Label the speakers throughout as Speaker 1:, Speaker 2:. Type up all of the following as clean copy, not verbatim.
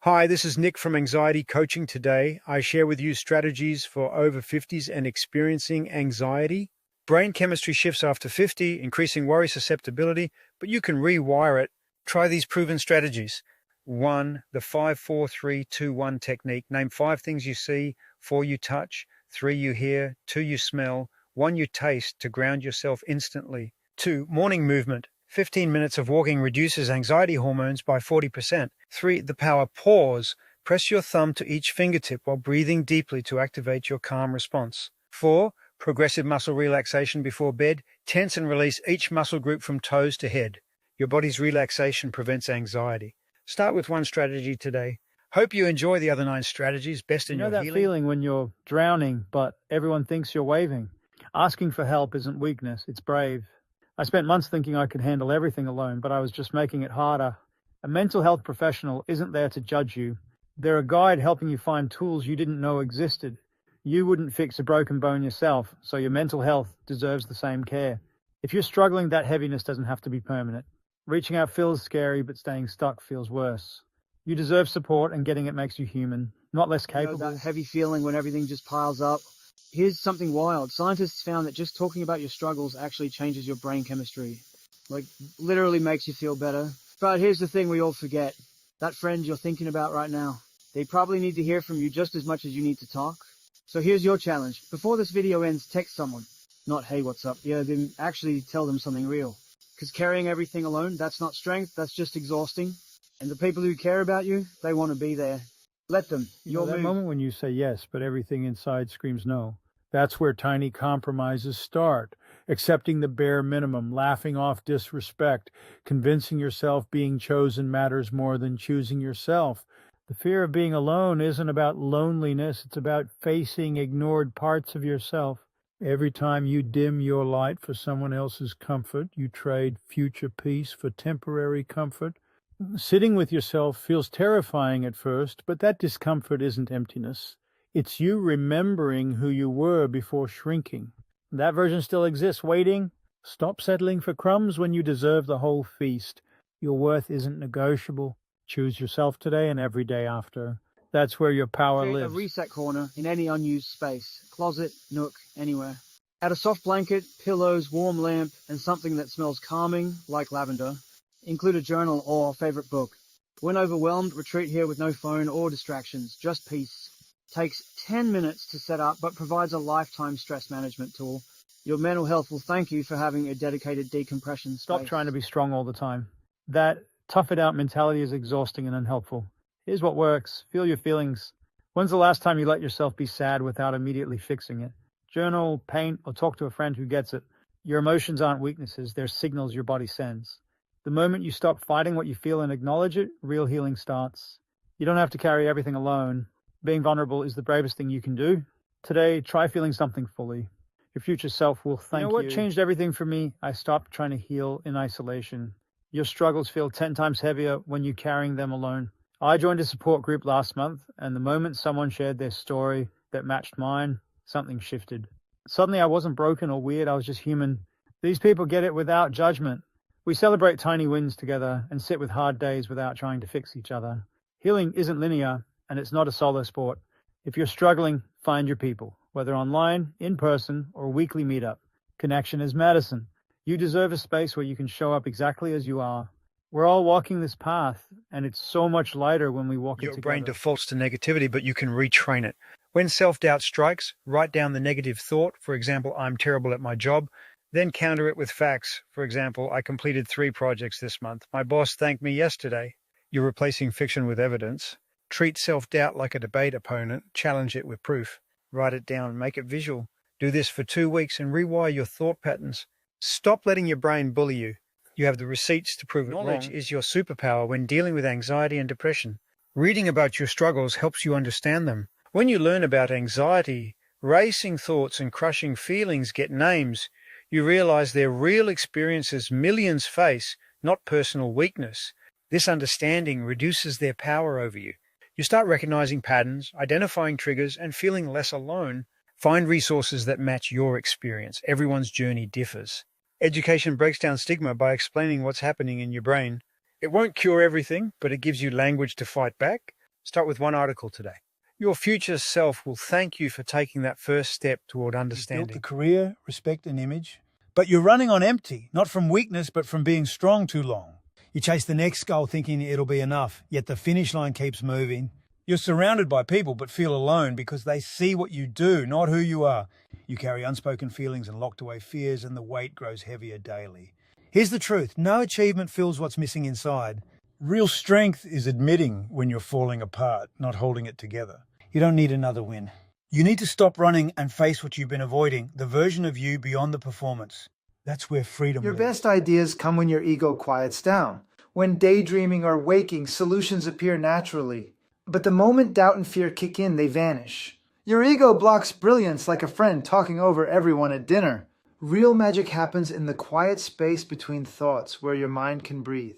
Speaker 1: Hi, this is Nick from Anxiety Coaching. Today, I share with you strategies for over 50s and experiencing anxiety. Brain chemistry shifts after 50, increasing worry susceptibility, but you can rewire it. Try these proven strategies. 1. The 5-4-3-2-1 technique. Name 5 things you see, 4 you touch, 3 you hear, 2 you smell, 1 you taste to ground yourself instantly. 2. Morning movement. 15 minutes of walking reduces anxiety hormones by 40%. 3. The power pause. Press your thumb to each fingertip while breathing deeply to activate your calm response. 4. Progressive muscle relaxation before bed. Tense and release each muscle group from toes to head. Your body's relaxation prevents anxiety. Start with one strategy today. Hope you enjoy the other 9 strategies. Best in your healing.
Speaker 2: You know that feeling when you're drowning, but everyone thinks you're waving? Asking for help isn't weakness, it's brave. I spent months thinking I could handle everything alone, but I was just making it harder. A mental health professional isn't there to judge you. They're a guide helping you find tools you didn't know existed. You wouldn't fix a broken bone yourself, so your mental health deserves the same care. If you're struggling, that heaviness doesn't have to be permanent. Reaching out feels scary, but staying stuck feels worse. You deserve support, and getting it makes you human, not less capable.
Speaker 3: That heavy feeling when everything just piles up. Here's something wild. Scientists found that just talking about your struggles actually changes your brain chemistry. Like, literally makes you feel better. But here's the thing we all forget. That friend you're thinking about right now, they probably need to hear from you just as much as you need to talk. So here's your challenge. Before this video ends, text someone. Not, hey, what's up? Yeah, then actually tell them something real. Because carrying everything alone, that's not strength, that's just exhausting. And the people who care about you, they want to be there. Let them.
Speaker 2: That moment when you say yes, but everything inside screams no. That's where tiny compromises start. Accepting the bare minimum, laughing off disrespect, convincing yourself being chosen matters more than choosing yourself. The fear of being alone isn't about loneliness, it's about facing ignored parts of yourself. Every time you dim your light for someone else's comfort, you trade future peace for temporary comfort. Sitting with yourself feels terrifying at first, but that discomfort isn't emptiness. It's you remembering who you were before shrinking. That version still exists, waiting. Stop settling for crumbs when you deserve the whole feast. Your worth isn't negotiable. Choose yourself today and every day after. That's where your power
Speaker 3: Create
Speaker 2: lives.
Speaker 3: A reset corner in any unused space, closet, nook, anywhere. Add a soft blanket, pillows, warm lamp, and something that smells calming, like lavender. Include a journal or favorite book. When overwhelmed, retreat here with no phone or distractions, just peace. Takes 10 minutes to set up, but provides a lifetime stress management tool. Your mental health will thank you for having a dedicated decompression space.
Speaker 2: Stop trying to be strong all the time. That tough it out mentality is exhausting and unhelpful. Here's what works. Feel your feelings. When's the last time you let yourself be sad without immediately fixing it? Journal, paint, or talk to a friend who gets it. Your emotions aren't weaknesses, they're signals your body sends. The moment you stop fighting what you feel and acknowledge it, real healing starts. You don't have to carry everything alone. Being vulnerable is the bravest thing you can do. Today, try feeling something fully. Your future self will thank you. You know what changed everything for me? I stopped trying to heal in isolation. Your struggles feel 10 times heavier when you're carrying them alone. I joined a support group last month, and the moment someone shared their story that matched mine, something shifted. Suddenly I wasn't broken or weird, I was just human. These people get it without judgment. We celebrate tiny wins together and sit with hard days without trying to fix each other. Healing isn't linear, and it's not a solo sport. If you're struggling, find your people, whether online, in person, or a weekly meetup. Connection is medicine. You deserve a space where you can show up exactly as you are. We're all walking this path, and it's so much lighter when we walk it together.
Speaker 1: Your brain defaults to negativity, but you can retrain it. When self-doubt strikes, write down the negative thought. For example, I'm terrible at my job. Then counter it with facts. For example, I completed 3 projects this month. My boss thanked me yesterday. You're replacing fiction with evidence. Treat self-doubt like a debate opponent. Challenge it with proof. Write it down. Make it visual. Do this for 2 weeks and rewire your thought patterns. Stop letting your brain bully you. You have the receipts to prove it wrong. Knowledge is your superpower when dealing with anxiety and depression. Reading about your struggles helps you understand them. When you learn about anxiety, racing thoughts and crushing feelings get names. You realize they're real experiences millions face, not personal weakness. This understanding reduces their power over you. You start recognizing patterns, identifying triggers, and feeling less alone. Find resources that match your experience. Everyone's journey differs. Education breaks down stigma by explaining what's happening in your brain. It won't cure everything, but it gives you language to fight back. Start with one article today. Your future self will thank you for taking that first step toward understanding.
Speaker 4: You've built the career, respect, and image, but you're running on empty, not from weakness, but from being strong too long. You chase the next goal thinking it'll be enough, yet the finish line keeps moving. You're surrounded by people but feel alone because they see what you do, not who you are. You carry unspoken feelings and locked away fears, and the weight grows heavier daily. Here's the truth. No achievement fills what's missing inside. Real strength is admitting when you're falling apart, not holding it together. You don't need another win. You need to stop running and face what you've been avoiding, the version of you beyond the performance. That's where freedom
Speaker 5: Your
Speaker 4: lives.
Speaker 5: best ideas come when your ego quiets down. When daydreaming or waking, solutions appear naturally. But the moment doubt and fear kick in, they vanish. Your ego blocks brilliance like a friend talking over everyone at dinner. Real magic happens in the quiet space between thoughts where your mind can breathe.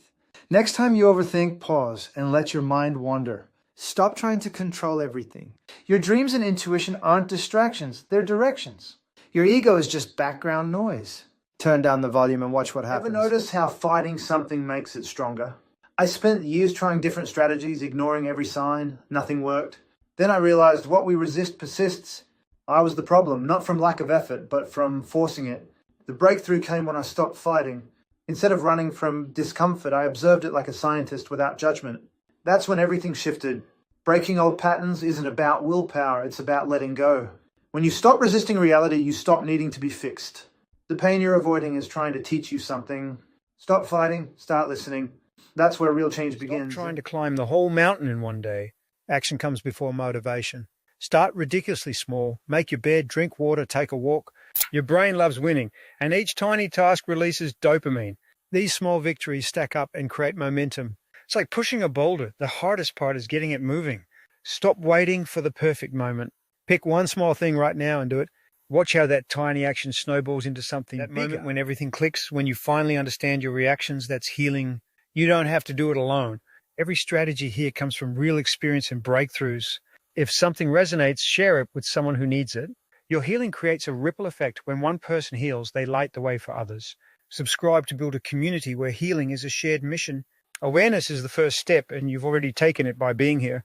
Speaker 5: Next time you overthink, pause and let your mind wander. Stop trying to control everything. Your dreams and intuition aren't distractions, they're directions. Your ego is just background noise. Turn down the volume and watch what happens. Ever notice how fighting something makes it stronger? I spent years trying different strategies, ignoring every sign. Nothing worked. Then I realized what we resist persists. I was the problem, not from lack of effort, but from forcing it. The breakthrough came when I stopped fighting. Instead of running from discomfort, I observed it like a scientist without judgment. That's when everything shifted. Breaking old patterns isn't about willpower, it's about letting go. When you stop resisting reality, you stop needing to be fixed. The pain you're avoiding is trying to teach you something. Stop fighting, start listening. That's where real change begins.
Speaker 1: Stop trying to climb the whole mountain in one day. Action comes before motivation. Start ridiculously small. Make your bed, drink water, take a walk. Your brain loves winning, and each tiny task releases dopamine. These small victories stack up and create momentum. It's like pushing a boulder. The hardest part is getting it moving. Stop waiting for the perfect moment. Pick one small thing right now and do it. Watch how that tiny action snowballs into something bigger. That moment when everything clicks, when you finally understand your reactions, that's healing. You don't have to do it alone. Every strategy here comes from real experience and breakthroughs. If something resonates, share it with someone who needs it. Your healing creates a ripple effect. When one person heals, they light the way for others. Subscribe to build a community where healing is a shared mission. Awareness is the first step, and you've already taken it by being here.